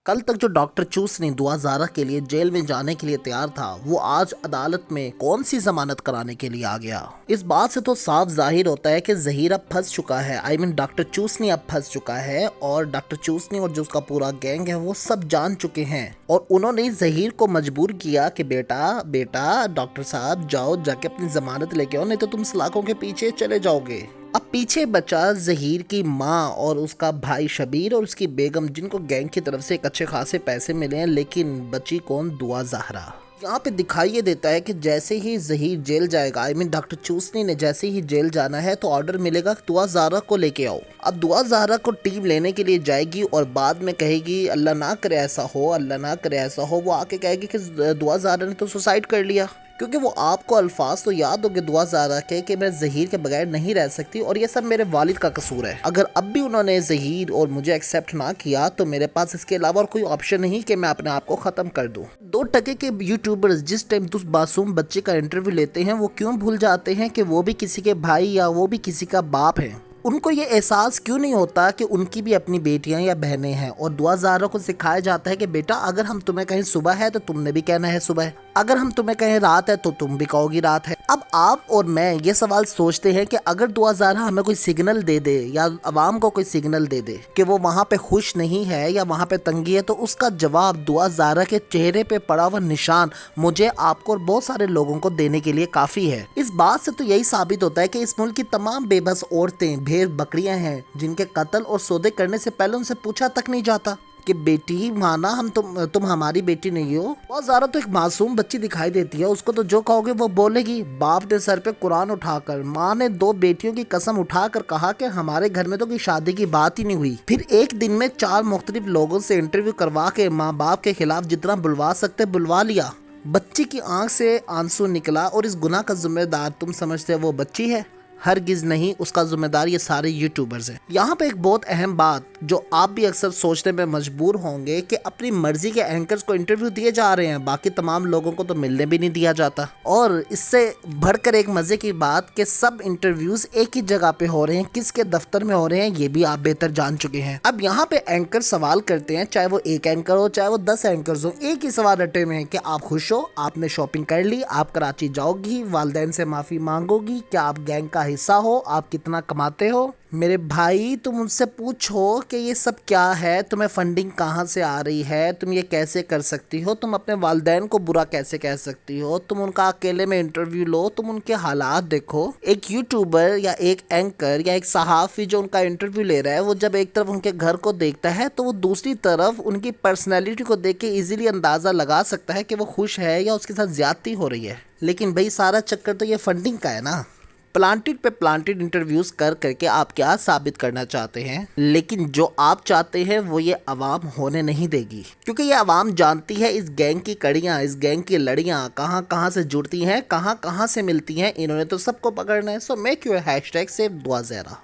कल तक जो डॉक्टर चूसनी दुआ ज़ारा के लिए जेल में जाने के लिए तैयार था, वो आज अदालत में कौन सी जमानत कराने के लिए आ गया। इस बात से तो साफ जाहिर होता है कि ज़हीर अब फंस चुका है। डॉक्टर चूसनी अब फंस चुका है और डॉक्टर चूसनी और जो उसका पूरा गैंग है वो सब जान चुके हैं और उन्होंने ज़हीर को मजबूर किया कि बेटा बेटा डॉक्टर साहब जाओ, जाके अपनी जमानत लेके आओ, नहीं तो तुम सलाखों के पीछे चले जाओगे। अब पीछे बचा ज़हीर की माँ और उसका भाई शबीर और उसकी बेगम, जिनको गैंग की तरफ से एक अच्छे खासे पैसे मिले हैं, लेकिन बची कौन? दुआ ज़हरा। यहाँ पे दिखाई ये देता है कि जैसे ही ज़हीर जेल जाएगा, डॉक्टर चूसनी ने जैसे ही जेल जाना है तो ऑर्डर मिलेगा कि दुआ ज़हरा को लेके आओ। अब दुआ ज़हरा को टीम लेने के लिए जाएगी और बाद में कहेगी अल्लाह ना करे ऐसा हो, अल्लाह ना करे ऐसा हो। वो आके कहेगी कि दुआ ज़हरा ने तो सुसाइड कर लिया, क्योंकि वो आपको अल्फाज तो याद होंगे दुआ ज़हरा के कि मैं ज़हीर के बगैर नहीं रह सकती और ये सब मेरे वालिद का कसूर है। अगर अब भी उन्होंने ज़हीर और मुझे एक्सेप्ट ना किया तो मेरे पास इसके अलावा और कोई ऑप्शन नहीं कि मैं अपने आप को ख़त्म कर दूं। 2 टके के यूट्यूबर्स जिस टाइम उस मासूम बच्चे का इंटरव्यू लेते हैं, वो क्यों भूल जाते हैं कि वो भी किसी के भाई या वो भी किसी का बाप है। उनको ये एहसास क्यों नहीं होता कि उनकी भी अपनी बेटियां या बहनें हैं। और दुआ ज़हरा को सिखाया जाता है कि बेटा अगर हम तुम्हें कहें सुबह है तो तुमने भी कहना है सुबह है, अगर हम तुम्हें कहें रात है तो तुम भी कहोगी रात है। अब आप और मैं ये सवाल सोचते हैं कि अगर दुआ ज़हरा हमें कोई सिग्नल दे दे या अवाम को कोई सिग्नल दे दे कि वो वहाँ पे खुश नहीं है या वहाँ पे तंगी है, तो उसका जवाब दुआ ज़हरा के चेहरे पे पड़ा हुआ निशान मुझे, आपको और बहुत सारे लोगों को देने के लिए काफ़ी है। इस बात से तो यही साबित होता है कि इस मुल्क की तमाम बेबस औरतें भेड़ बकरियां हैं जिनके कत्ल और सौदे करने से पहले उनसे पूछा तक नहीं जाता कि बेटी माना हम तुम हमारी बेटी नहीं हो। बहुत ज़्यादा तो एक मासूम बच्ची दिखाई देती है, उसको तो जो कहोगे वो बोलेगी। बाप ने सर पे कुरान उठाकर, माँ ने 2 बेटियों की कसम उठाकर कहा कि हमारे घर में तो कोई शादी की बात ही नहीं हुई। फिर एक दिन में 4 मुख्तलिफ लोगों से इंटरव्यू करवा के माँ बाप के खिलाफ जितना बुलवा सकते बुलवा लिया। बच्ची की आंख से आंसू निकला और इस गुनाह का जिम्मेदार तुम समझते हो वो बच्ची है? हरगिज़ नहीं, उसका जिम्मेदार ये सारे यूट्यूबर्स हैं। यहाँ पे एक बहुत अहम बात जो आप भी अक्सर सोचने में मजबूर होंगे कि अपनी मर्जी के एंकर्स को इंटरव्यू दिए जा रहे हैं, बाकी तमाम लोगों को तो मिलने भी नहीं दिया जाता। और इससे बढ़कर एक मजे की बात कि सब इंटरव्यूज एक ही जगह पे हो रहे हैं, किसके दफ्तर में हो रहे हैं ये भी आप बेहतर जान चुके हैं। अब यहाँ पे एंकर सवाल करते हैं, चाहे वो एक एंकर हो चाहे वो 10 एंकर्स हो, एक ही सवाल रटे में है कि आप खुश हो, आपने शॉपिंग कर ली, आप कराची जाओगी, वालिदैन से माफी मांगोगी, क्या आप गैंग का हिस्सा हो, आप कितना कमाते हो। मेरे भाई तुम उनसे पूछो कि ये सब क्या है, तुम्हें फंडिंग कहाँ से आ रही है, तुम ये कैसे कर सकती हो, तुम अपने वालिदैन को बुरा कैसे कह सकती हो, तुम उनका अकेले में इंटरव्यू लो, तुम उनके हालात देखो। एक यूट्यूबर या एक एंकर या एक सहाफ़ी जो उनका इंटरव्यू ले रहा है, वो जब एक तरफ उनके घर को देखता है तो वो दूसरी तरफ उनकी पर्सनैलिटी को देख के ईजिली अंदाज़ा लगा सकता है कि वो खुश है या उसके साथ ज्यादती हो रही है। लेकिन भाई सारा चक्कर तो ये फंडिंग का है ना। प्लांटेड पे प्लांटेड इंटरव्यूज कर करके आप क्या साबित करना चाहते हैं, लेकिन जो आप चाहते हैं वो ये अवाम होने नहीं देगी, क्योंकि ये अवाम जानती है इस गैंग की कड़ियाँ, इस गैंग की लड़ियाँ कहाँ कहाँ से जुड़ती हैं, कहाँ कहाँ से मिलती हैं। इन्होंने तो सबको पकड़ना है। So make your hashtag save दुआ ज़हरा।